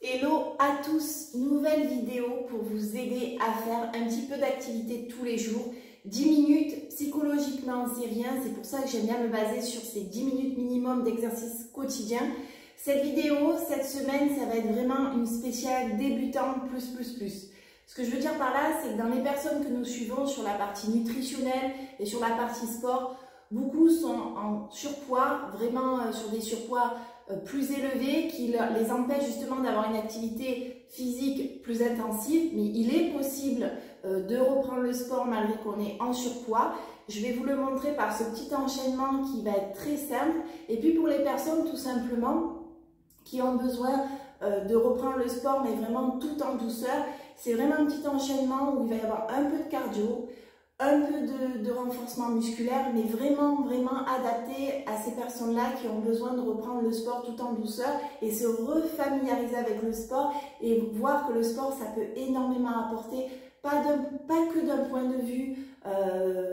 Hello à tous, nouvelle vidéo pour vous aider à faire un petit peu d'activité tous les jours. 10 minutes, psychologiquement c'est rien, c'est pour ça que j'aime bien me baser sur ces 10 minutes minimum d'exercice quotidien. Cette vidéo, cette semaine, ça va être vraiment une spéciale débutante plus. Ce que je veux dire par là, c'est que dans les personnes que nous suivons sur la partie nutritionnelle et sur la partie sport, beaucoup sont en surpoids, vraiment sur des surpoids plus élevés qui les empêchent justement d'avoir une activité physique plus intensive. Mais il est possible de reprendre le sport malgré qu'on est en surpoids. Je vais vous le montrer par ce petit enchaînement qui va être très simple. Et puis pour les personnes tout simplement qui ont besoin de reprendre le sport mais vraiment tout en douceur, c'est vraiment un petit enchaînement où il va y avoir un peu de cardio, un peu de renforcement musculaire, mais vraiment adapté à ces personnes-là qui ont besoin de reprendre le sport tout en douceur et se refamiliariser avec le sport et voir que le sport, ça peut énormément apporter, pas que d'un point de vue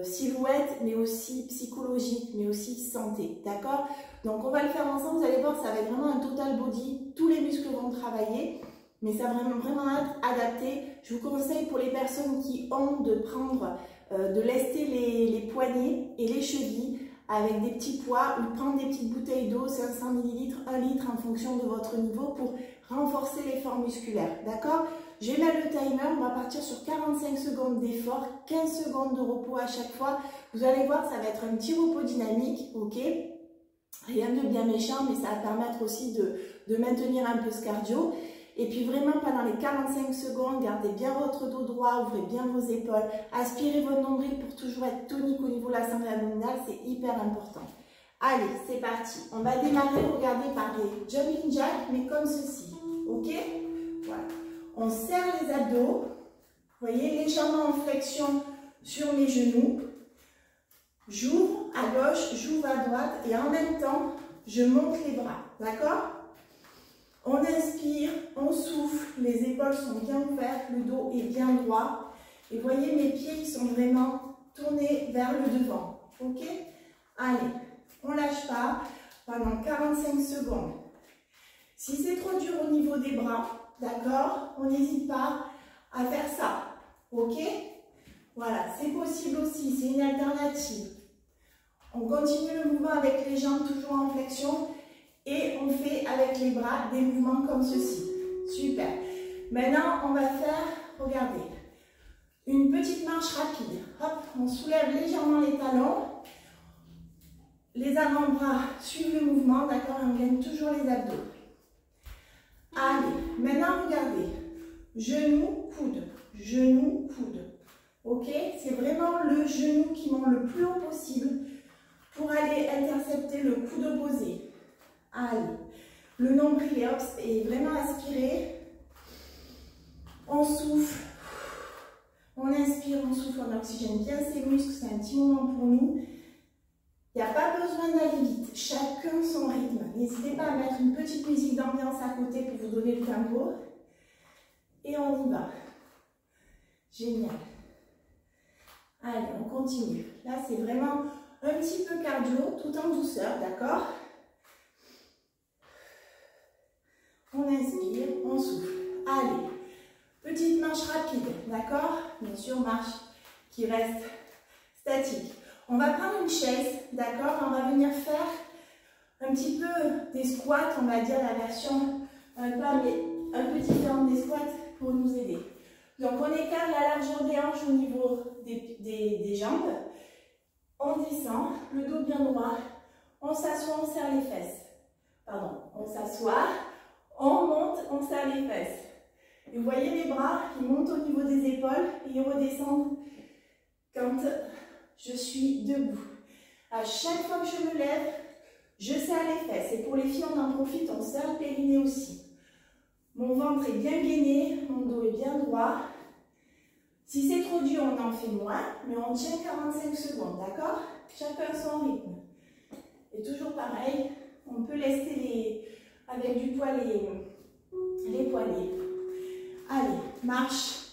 silhouette, mais aussi psychologique, mais aussi santé, d'accord? Donc on va le faire ensemble, vous allez voir, ça va être vraiment un total body, tous les muscles vont travailler, mais ça va vraiment être adapté. Je vous conseille pour les personnes qui ont de prendre de lester les poignets et les chevilles avec des petits poids ou prendre des petites bouteilles d'eau, 500 ml, 1 litre en fonction de votre niveau pour renforcer l'effort musculaire, d'accord? Je vais mettre le timer, on va partir sur 45 secondes d'effort, 15 secondes de repos à chaque fois. Vous allez voir, ça va être un petit repos dynamique, ok? Rien de bien méchant, mais ça va permettre aussi de maintenir un peu ce cardio. Et puis vraiment, pendant les 45 secondes, gardez bien votre dos droit, ouvrez bien vos épaules, aspirez votre nombril pour toujours être tonique au niveau de la sangle abdominale, c'est hyper important. Allez, c'est parti. On va démarrer, regardez, par les jumping jacks, mais comme ceci, ok? Voilà. On serre les abdos, vous voyez, légèrement en flexion sur mes genoux. J'ouvre à gauche, j'ouvre à droite et en même temps, je monte les bras, d'accord? On inspire, on souffle, les épaules sont bien ouvertes, le dos est bien droit. Et voyez, mes pieds ils sont vraiment tournés vers le devant. Ok? Allez, on ne lâche pas pendant 45 secondes. Si c'est trop dur au niveau des bras, d'accord, on n'hésite pas à faire ça. Ok? Voilà, c'est possible aussi, c'est une alternative. On continue le mouvement avec les jambes toujours en flexion. Et on fait avec les bras des mouvements comme ceci. Super. Maintenant, on va faire, regardez, une petite marche rapide. Hop, on soulève légèrement les talons. Les avant-bras suivent le mouvement, d'accord? On gagne toujours les abdos. Allez, maintenant, regardez. Genou, coude. Genou, coude. Ok? C'est vraiment le genou qui monte le plus haut possible pour aller intercepter le coude opposé. Allez, le nombril est vraiment aspiré. On souffle. On inspire, on souffle, on oxygène bien ses muscles. C'est un petit moment pour nous. Il n'y a pas besoin d'aller vite. Chacun son rythme. N'hésitez pas à mettre une petite musique d'ambiance à côté pour vous donner le tempo. Et on y va. Génial. Allez, on continue. Là, c'est vraiment un petit peu cardio, tout en douceur, d'accord? On inspire, on souffle. Allez, petite marche rapide, d'accord? Bien sûr, marche qui reste statique. On va prendre une chaise, d'accord? On va venir faire un petit peu des squats, on va dire la version un peu différente des squats pour nous aider. Donc, on écarte la largeur des hanches au niveau des jambes. On descend, le dos bien droit. On s'assoit, on serre les fesses. Pardon, on s'assoit. On monte, on serre les fesses. Et vous voyez les bras qui montent au niveau des épaules et ils redescendent quand je suis debout. À chaque fois que je me lève, je serre les fesses. Et pour les filles, on en profite, on serre le périnée aussi. Mon ventre est bien gainé, mon dos est bien droit. Si c'est trop dur, on en fait moins, mais on tient 45 secondes, d'accord? Chacun son rythme. Et toujours pareil, on peut laisser avec du poids les poignets. Allez, marche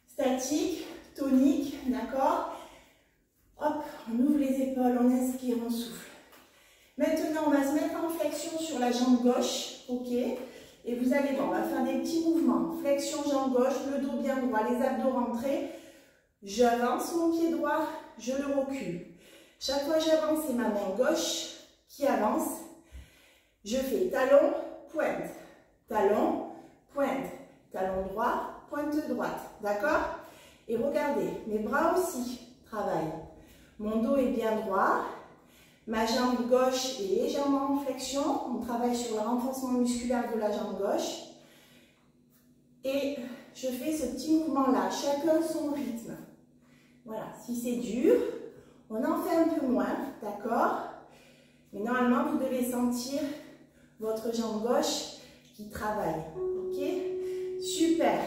statique, tonique, d'accord? Hop, on ouvre les épaules, on inspire, on souffle. Maintenant, on va se mettre en flexion sur la jambe gauche, ok? Et vous allez voir, on va faire des petits mouvements. Flexion jambe gauche, le dos bien droit, les abdos rentrés. J'avance mon pied droit, je le recule. Chaque fois que j'avance, c'est ma main gauche qui avance. Je fais talon, pointe, talon, pointe, talon droit, pointe droite. D'accord? Et regardez, mes bras aussi travaillent. Mon dos est bien droit. Ma jambe gauche est légèrement en flexion. On travaille sur le renforcement musculaire de la jambe gauche. Et je fais ce petit mouvement-là, chacun son rythme. Voilà, si c'est dur, on en fait un peu moins, d'accord? Mais normalement, vous devez sentir votre jambe gauche qui travaille, ok? Super.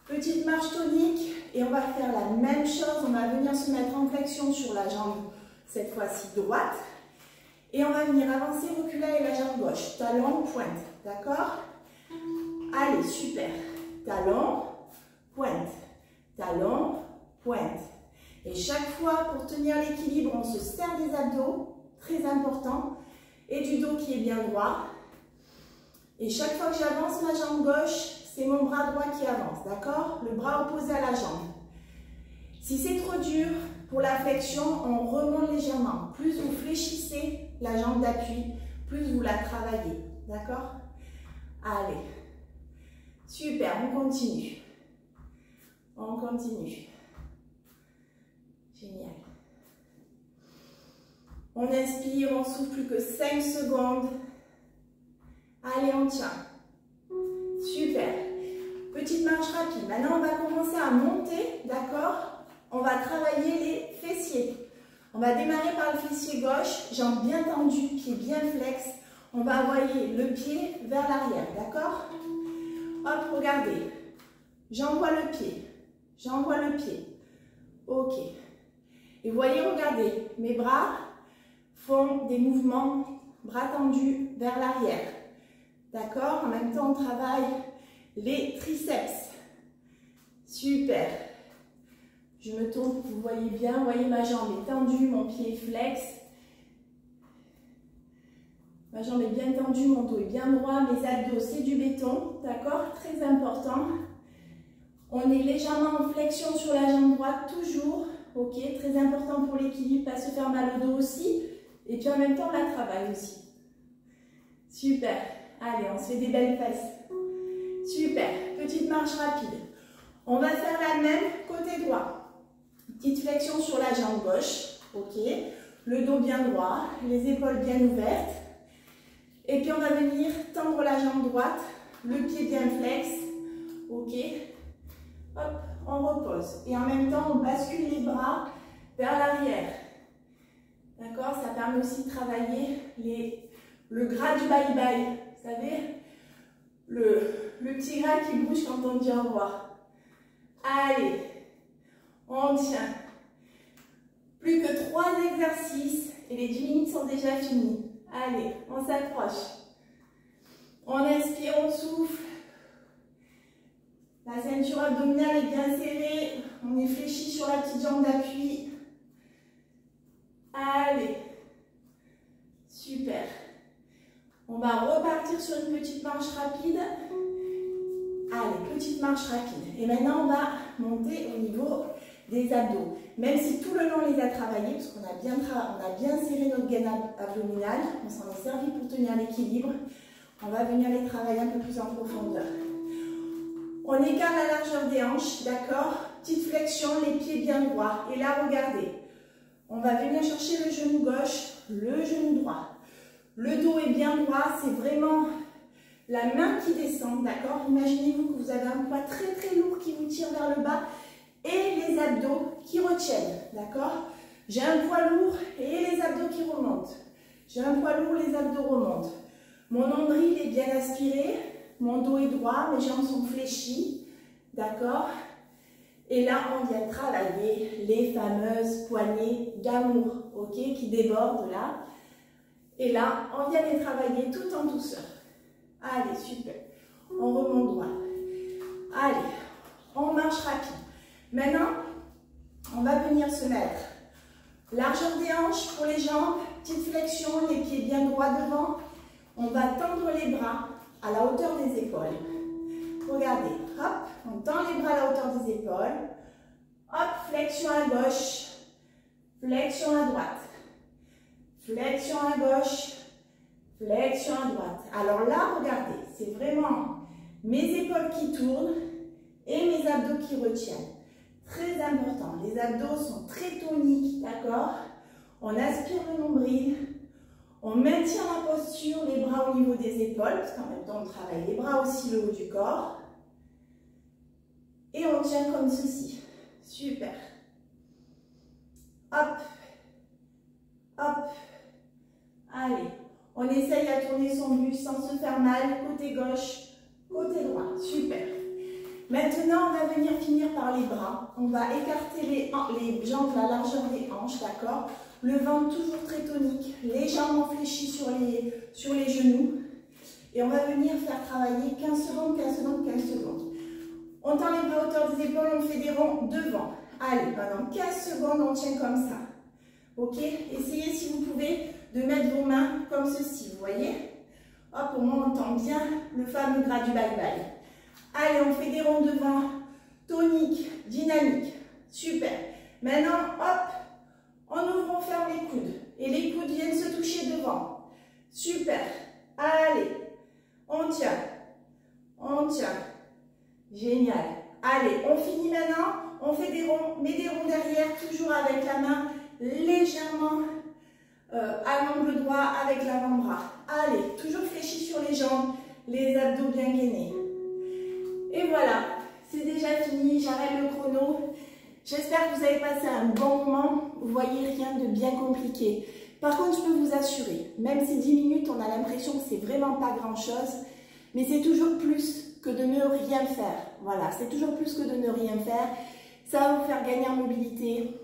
Petite marche tonique et on va faire la même chose. On va venir se mettre en flexion sur la jambe, cette fois-ci droite. Et on va venir avancer, reculer avec la jambe gauche. Talon, pointe, d'accord? Allez, super. Talon, pointe, talon, pointe. Et chaque fois, pour tenir l'équilibre, on se serre des abdos, très important, et du dos qui est bien droit. Et chaque fois que j'avance ma jambe gauche, c'est mon bras droit qui avance, d'accord? Le bras opposé à la jambe. Si c'est trop dur, pour la flexion, on remonte légèrement. Plus vous fléchissez la jambe d'appui, plus vous la travaillez, d'accord? Allez. Super, on continue. On continue. Génial. On inspire, on souffle plus que 5 secondes. Allez, on tient. Super. Petite marche rapide. Maintenant, on va commencer à monter, d'accord? On va travailler les fessiers. On va démarrer par le fessier gauche, jambe bien tendue, pied bien flex. On va envoyer le pied vers l'arrière, d'accord? Hop, regardez. J'envoie le pied. J'envoie le pied. Ok. Et vous voyez, regardez, mes bras font des mouvements, bras tendus vers l'arrière. D'accord? En même temps, on travaille les triceps. Super. Je me tourne, vous voyez bien, vous voyez ma jambe est tendue, mon pied est flex. Ma jambe est bien tendue, mon dos est bien droit, mes abdos c'est du béton, d'accord? Très important. On est légèrement en flexion sur la jambe droite, toujours, ok? Très important pour l'équilibre, pas se faire mal au dos aussi. Et puis en même temps, on la travaille aussi. Super. Allez, on se fait des belles fesses. Super. Petite marche rapide. On va faire la même côté droit. Petite flexion sur la jambe gauche, ok? Le dos bien droit, les épaules bien ouvertes. Et puis on va venir tendre la jambe droite, le pied bien flex, ok? Hop, on repose. Et en même temps, on bascule les bras vers l'arrière. D'accord? Ça permet aussi de travailler le gras du bye-bye. Vous savez? Le petit gras qui bouge quand on dit au revoir. Allez, on tient. Plus que 3 exercices et les 10 minutes sont déjà finies. Allez, on s'approche. On inspire, on souffle. La ceinture abdominale est bien serrée. On est fléchi sur la petite jambe d'appui. Allez. Super. On va repartir sur une petite marche rapide. Allez, petite marche rapide. Et maintenant, on va monter au niveau des abdos. Même si tout le long, on les a travaillés, parce qu'on a bien serré notre gaine abdominale, on s'en est servi pour tenir l'équilibre, on va venir les travailler un peu plus en profondeur. On écarte la largeur des hanches, d'accord? Petite flexion, les pieds bien droits. Et là, regardez, on va venir chercher le genou gauche, le genou droit. Le dos est bien droit, c'est vraiment la main qui descend, d'accord? Imaginez-vous que vous avez un poids très très lourd qui vous tire vers le bas et les abdos qui retiennent, d'accord? J'ai un poids lourd et les abdos qui remontent. J'ai un poids lourd, les abdos remontent. Mon nombril est bien aspiré, mon dos est droit, mes jambes sont fléchies, d'accord? Et là, on vient travailler les fameuses poignées d'amour, ok? Qui débordent là. Et là, on vient les travailler tout en douceur. Allez, super. On remonte droit. Allez, on marche rapide. Maintenant, on va venir se mettre largeur des hanches pour les jambes, petite flexion, les pieds bien droits devant. On va tendre les bras à la hauteur des épaules. Regardez, hop, on tend les bras à la hauteur des épaules. Hop, flexion à gauche, flexion à droite. Flexion à gauche, flexion à droite. Alors là, regardez, c'est vraiment mes épaules qui tournent et mes abdos qui retiennent. Très important, les abdos sont très toniques, d'accord? On aspire le nombril, on maintient la posture, les bras au niveau des épaules, parce qu'en même temps on travaille les bras aussi, le haut du corps. Et on tient comme ceci. Super. Hop, hop. Allez, on essaye à tourner son buste sans se faire mal, côté gauche, côté droit. Super. Maintenant, on va venir finir par les bras. On va écarter les jambes à la largeur des hanches, d'accord? Le ventre toujours très tonique, les jambes en fléchis sur les genoux. Et on va venir faire travailler 15 secondes, 15 secondes, 15 secondes. On tend les bras à hauteur des épaules, on fait des ronds devant. Allez, pendant 15 secondes, on tient comme ça. Ok? Essayez, si vous pouvez, de mettre vos mains comme ceci, vous voyez? Hop, au moins, on tend bien le fameux gras du bye-bye. Allez, on fait des ronds devant, tonique, dynamique. Super. Maintenant, hop, on ouvre, on ferme les coudes. Et les coudes viennent se toucher devant. Super. Allez, on tient. On tient. Génial. Allez, on finit maintenant. On fait des ronds, mais des ronds derrière, toujours avec la main légèrement à l'angle droit avec l'avant-bras. Allez, toujours fléchi sur les jambes, les abdos bien gainés. Et voilà, c'est déjà fini, j'arrête le chrono. J'espère que vous avez passé un bon moment. Vous voyez, rien de bien compliqué. Par contre, je peux vous assurer, même si 10 minutes, on a l'impression que c'est vraiment pas grand-chose, mais c'est toujours plus que de ne rien faire. Voilà, c'est toujours plus que de ne rien faire. Ça va vous faire gagner en mobilité.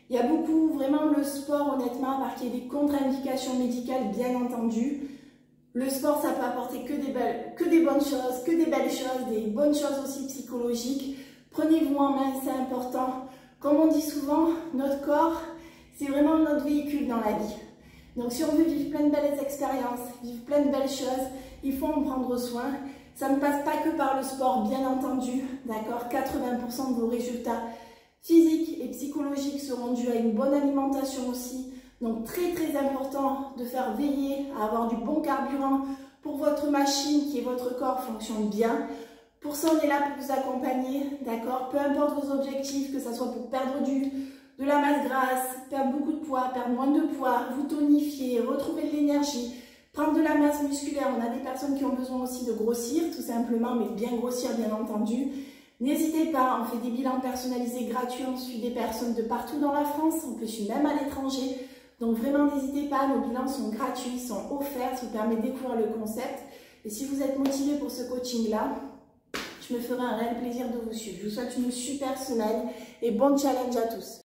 Il y a beaucoup, vraiment, le sport, honnêtement, à part qu'il y ait des contre-indications médicales, bien entendu. Le sport, ça peut apporter que des bonnes choses, que des belles choses, des bonnes choses aussi psychologiques. Prenez-vous en main, c'est important. Comme on dit souvent, notre corps, c'est vraiment notre véhicule dans la vie. Donc si on veut vivre plein de belles expériences, vivre plein de belles choses, il faut en prendre soin. Ça ne passe pas que par le sport, bien entendu, d'accord? 80% de vos résultats physiques et psychologiques seront dus à une bonne alimentation aussi. Donc très très important de faire veiller à avoir du bon carburant pour votre machine, qui est votre corps, fonctionne bien. Pour ça, on est là pour vous accompagner, d'accord? Peu importe vos objectifs, que ce soit pour perdre de la masse grasse, perdre beaucoup de poids, perdre moins de poids, vous tonifier, retrouver de l'énergie, prendre de la masse musculaire. On a des personnes qui ont besoin aussi de grossir, tout simplement, mais bien grossir, bien entendu. N'hésitez pas, on fait des bilans personnalisés gratuits, on suit des personnes de partout dans la France, on peut suivre même à l'étranger. Donc vraiment, n'hésitez pas, nos bilans sont gratuits, sont offerts, ça vous permet de découvrir le concept. Et si vous êtes motivé pour ce coaching-là, je me ferai un réel plaisir de vous suivre. Je vous souhaite une super semaine et bon challenge à tous.